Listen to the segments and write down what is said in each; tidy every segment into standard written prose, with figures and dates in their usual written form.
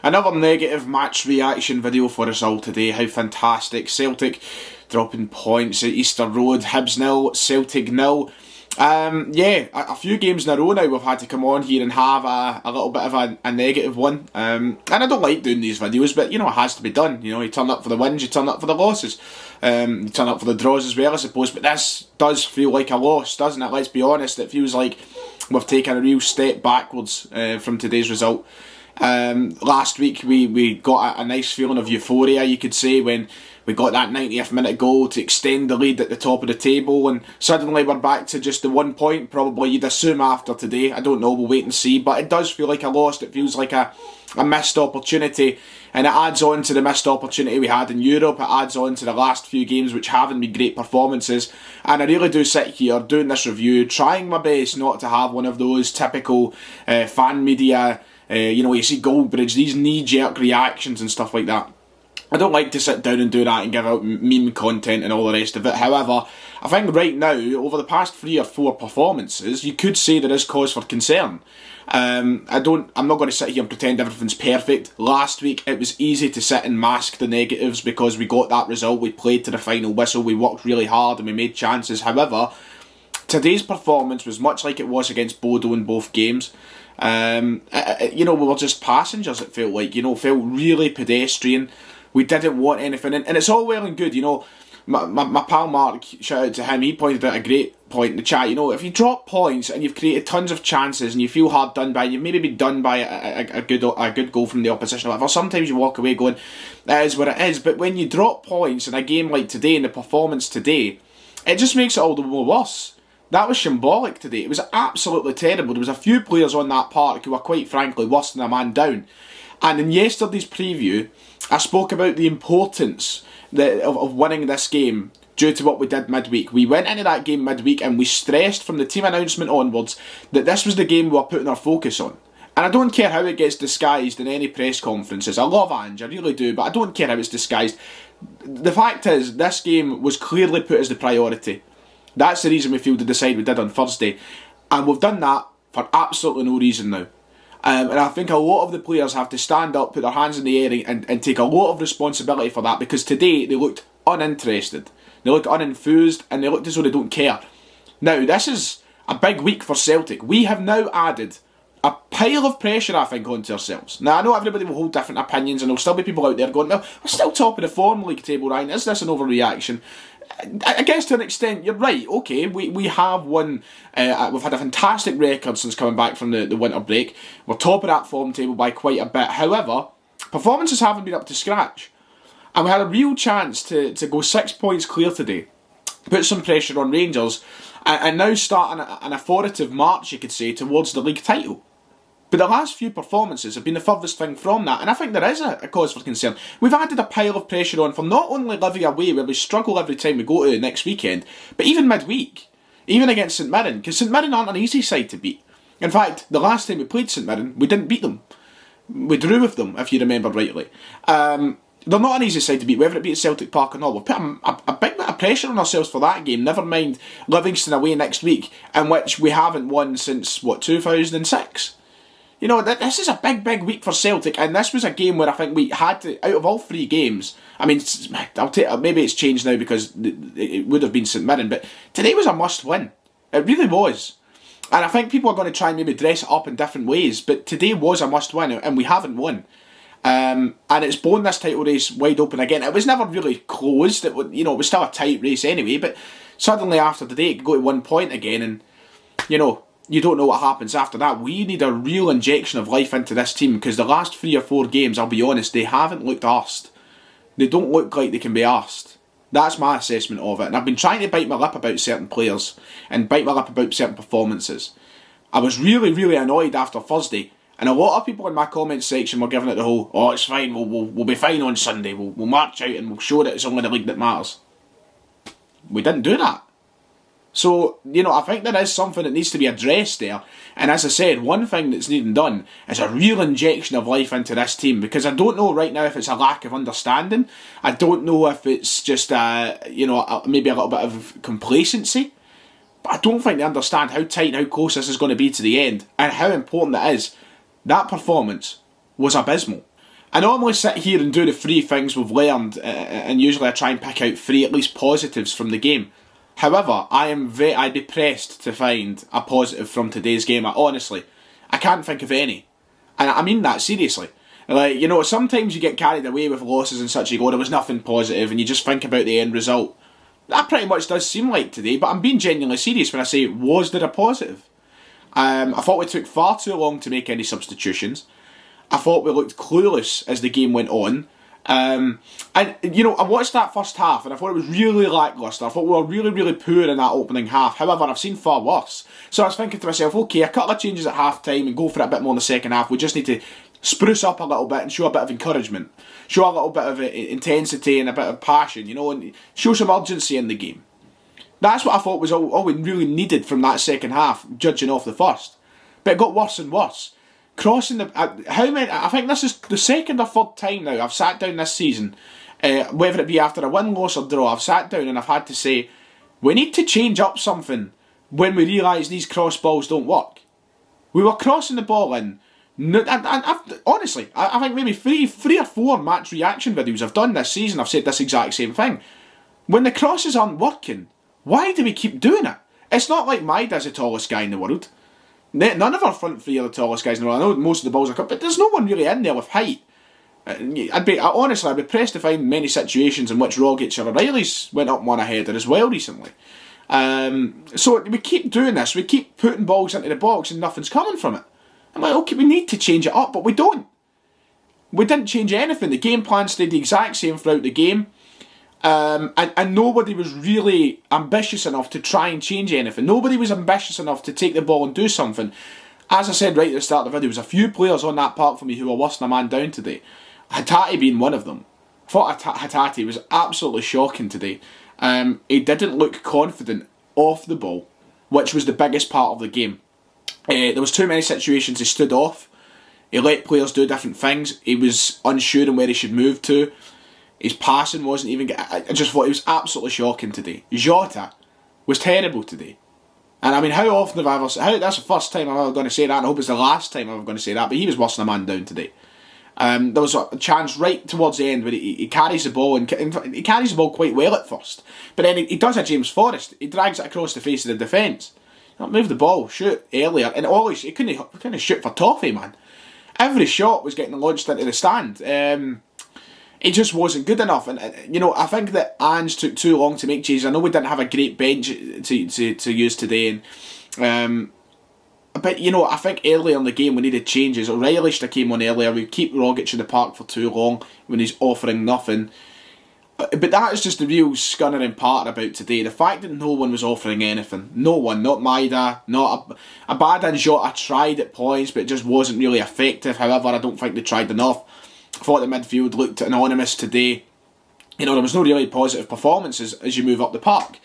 Another negative match reaction video for us all today. How fantastic. Celtic dropping points at Easter Road. Hibs 0, Celtic 0. A few games in a row now we've had to come on here and have a little bit of a negative one. And I don't like doing these videos, but it has to be done. You turn up for the wins, you turn up for the losses. You turn up for the draws as well, I suppose. But this does feel like a loss, doesn't it? Let's be honest. It feels like we've taken a real step backwards from today's result. Last week we got a nice feeling of euphoria, you could say, when we got that 90th minute goal to extend the lead at the top of the table, and suddenly we're back to just the 1 point, probably you'd assume after today. I don't know, we'll wait and see, but it does feel like a loss. It feels like a missed opportunity, and it adds on to the missed opportunity we had in Europe. It adds on to the last few games which haven't been great performances, and I really do sit here doing this review trying my best not to have one of those typical fan media you see Goldbridge, these knee-jerk reactions and stuff like that. I don't like to sit down and do that and give out meme content and all the rest of it. However, I think right now, over the past 3 or 4 performances, you could say there is cause for concern. I'm not going to sit here and pretend everything's perfect. Last week, it was easy to sit and mask the negatives because we got that result. We played to the final whistle. We worked really hard and we made chances. However, today's performance was much like it was against Bodo in both games. We were just passengers, it felt like, felt really pedestrian. We didn't want anything, and it's all well and good, my pal Mark, shout out to him, he pointed out a great point in the chat. If you drop points and you've created tons of chances and you feel hard done by, you've maybe been done by a good goal from the opposition or whatever, sometimes you walk away going, that is what it is. But when you drop points in a game like today, in the performance today, it just makes it all the more worse. That was shambolic today. It was absolutely terrible. There was a few players on that park who were quite frankly worse than a man down. And in yesterday's preview, I spoke about the importance of winning this game due to what we did midweek. We went into that game midweek and we stressed from the team announcement onwards that this was the game we were putting our focus on. And I don't care how it gets disguised in any press conferences. I love Ange, I really do, but I don't care how it's disguised. The fact is, this game was clearly put as the priority. That's the reason we failed to decide we did on Thursday. And we've done that for absolutely no reason now. And I think a lot of the players have to stand up, put their hands in the air and take a lot of responsibility for that, because today they looked uninterested. They looked unenthused and they looked as though they don't care. Now, this is a big week for Celtic. We have now added a pile of pressure, I think, onto ourselves. Now, I know everybody will hold different opinions and there'll still be people out there going, well, we're still top of the form league table, Ryan. Is this an overreaction? I guess to an extent you're right. Okay, we have won. We've had a fantastic record since coming back from the winter break. We're top of that form table by quite a bit. However, performances haven't been up to scratch, and we had a real chance to go 6 points clear today, put some pressure on Rangers, and now start an authoritative march, you could say, towards the league title. But the last few performances have been the furthest thing from that, and I think there is a cause for concern. We've added a pile of pressure on for not only Livy away, where we struggle every time we go to next weekend, but even midweek, even against St Mirren, because St Mirren aren't an easy side to beat. In fact, the last time we played St Mirren, we didn't beat them. We drew with them, if you remember rightly. They're not an easy side to beat, whether it be at Celtic Park or not. We've put a big bit of pressure on ourselves for that game, never mind Livingston away next week, in which we haven't won since, 2006? This is a big week for Celtic, and this was a game where I think we had to, out of all 3 games, I mean, maybe it's changed now because it would have been St Mirren, but today was a must-win. It really was. And I think people are going to try and maybe dress it up in different ways, but today was a must-win, and we haven't won. And it's blown this title race wide open again. It was never really closed. It was still a tight race anyway, but suddenly after today it could go to 1 point again, and, you don't know what happens after that. We need a real injection of life into this team, because the last 3 or 4 games, I'll be honest, they haven't looked arsed. They don't look like they can be arsed. That's my assessment of it. And I've been trying to bite my lip about certain players and bite my lip about certain performances. I was really, really annoyed after Thursday, and a lot of people in my comments section were giving it the whole, oh, it's fine, we'll be fine on Sunday, we'll march out and we'll show that it's only the league that matters. We didn't do that. So, I think there is something that needs to be addressed there. And as I said, one thing that's needing done is a real injection of life into this team, because I don't know right now if it's a lack of understanding. I don't know if it's just, maybe a little bit of complacency. But I don't think they understand how tight and how close this is going to be to the end, and how important it is. That performance was abysmal. I normally sit here and do the 3 things we've learned, and usually I try and pick out 3 at least positives from the game. However, I'd be pressed to find a positive from today's game. I can't think of any. And I mean that seriously. Like, you know, sometimes you get carried away with losses and such, you go, there was nothing positive, and you just think about the end result. That pretty much does seem like today, but I'm being genuinely serious when I say, was there a positive? I thought we took far too long to make any substitutions. I thought we looked clueless as the game went on. And, you know, I watched that first half and I thought it was really lacklustre. I thought we were really, really poor in that opening half. However, I've seen far worse. So I was thinking to myself, okay, a couple of changes at half time and go for it a bit more in the second half. We just need to spruce up a little bit and show a bit of encouragement. Show a little bit of intensity and a bit of passion, you know, and show some urgency in the game. That's what I thought was all we really needed from that second half, judging off the first. But it got worse and worse. Crossing the... I think this is the second or third time now I've sat down this season, whether it be after a win, loss or draw, I've sat down and I've had to say, we need to change up something when we realise these cross balls don't work. We were crossing the ball in. Honestly, I think maybe three or four match reaction videos I've done this season, I've said this exact same thing. When the crosses aren't working, why do we keep doing it? It's not like Maida's the tallest guy in the world. None of our front 3 are the tallest guys in the world. I know most of the balls are cut, but there's no one really in there with height. I'd be pressed to find many situations in which Rogic or O'Reilly's went up one aheader as well recently. So we keep doing this. We keep putting balls into the box and nothing's coming from it. I'm like, okay, we need to change it up, but we don't. We didn't change anything. The game plan stayed the exact same throughout the game. And nobody was really ambitious enough to try and change anything. Nobody was ambitious enough to take the ball and do something. As I said right at the start of the video, there was a few players on that park for me who were worse than a man down today. Hatate being one of them. I thought Hatate was absolutely shocking today. He didn't look confident off the ball, which was the biggest part of the game. There was too many situations he stood off. He let players do different things. He was unsure on where he should move to. His passing wasn't even... I just thought he was absolutely shocking today. Jota was terrible today. And I mean, how often have I ever... That's the first time I'm ever going to say that, and I hope it's the last time I'm ever going to say that, but he was worse than a man down today. There was a chance right towards the end where he carries the ball, and he carries the ball quite well at first. But then he does a James Forrest. He drags it across the face of the defence. Move the ball, shoot earlier. And always, he couldn't shoot for toffee, man. Every shot was getting launched into the stand. It just wasn't good enough, and you know, I think that Ange took too long to make changes. I know we didn't have a great bench to use today, and but you know, I think earlier in the game we needed changes. O'Reilly should have came on earlier. We keep Rogic in the park for too long when he's offering nothing. But that is just the real scunning part about today. The fact that no one was offering anything. No one, not Maida, not Abada and Jota tried at points, but it just wasn't really effective. However, I don't think they tried enough. I thought the midfield looked anonymous today. You know, there was no really positive performances as you move up the park.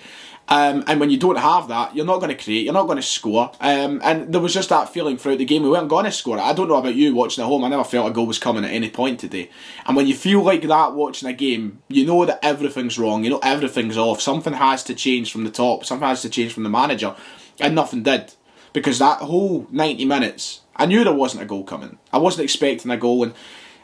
And when you don't have that, you're not going to create, you're not going to score. And there was just that feeling throughout the game, we weren't going to score. I don't know about you watching at home, I never felt a goal was coming at any point today. And when you feel like that watching a game, you know that everything's wrong, you know everything's off. Something has to change from the top, something has to change from the manager. And nothing did. Because that whole 90 minutes, I knew there wasn't a goal coming. I wasn't expecting a goal, and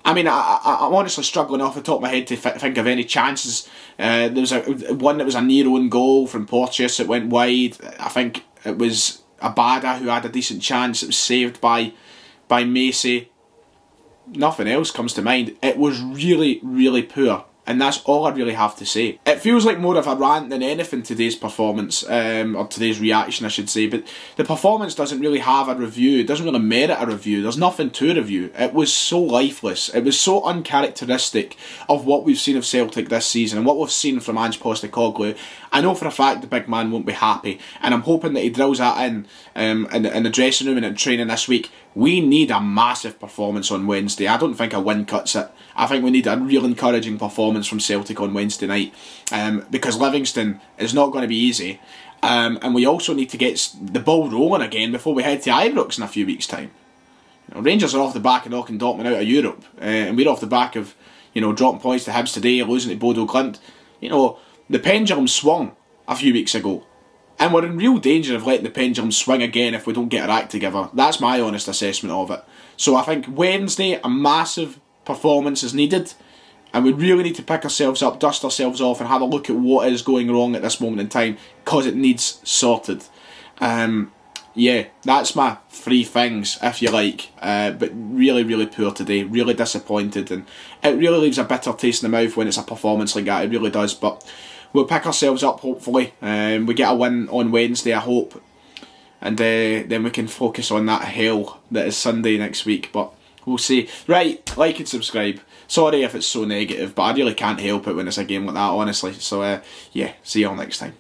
I mean, I'm honestly struggling off the top of my head to think of any chances. There was one that was a near own goal from Porteous that went wide. I think it was Abada who had a decent chance. It was saved by Macy. Nothing else comes to mind. It was really, really poor. And that's all I really have to say. It feels like more of a rant than anything, today's performance, or today's reaction I should say, but the performance doesn't really have a review, it doesn't really merit a review, there's nothing to review. It was so lifeless, it was so uncharacteristic of what we've seen of Celtic this season and what we've seen from Ange Postecoglou. I know for a fact the big man won't be happy, and I'm hoping that he drills that in the dressing room and in training this week. We need a massive performance on Wednesday. I don't think a win cuts it. I think we need a real encouraging performance from Celtic on Wednesday night, because Livingston is not going to be easy, and we also need to get the ball rolling again before we head to Ibrox in a few weeks' time. You know, Rangers are off the back of knocking Dortmund out of Europe, and we're off the back of, you know, dropping points to Hibs today, losing to Bodo Glimt. You know, the pendulum swung a few weeks ago, and we're in real danger of letting the pendulum swing again if we don't get our act together. That's my honest assessment of it. So I think Wednesday, a massive performance is needed. And we really need to pick ourselves up, dust ourselves off, and have a look at what is going wrong at this moment in time, because it needs sorted. Yeah, that's my 3 things, if you like. But really, really poor today. Really disappointed, and it really leaves a bitter taste in the mouth when it's a performance like that. It really does. But we'll pick ourselves up, hopefully. We get a win on Wednesday, I hope, and then we can focus on that hell that is Sunday next week. But we'll see. Right, like and subscribe. Sorry if it's so negative, but I really can't help it when it's a game like that, honestly. So, yeah, see you all next time.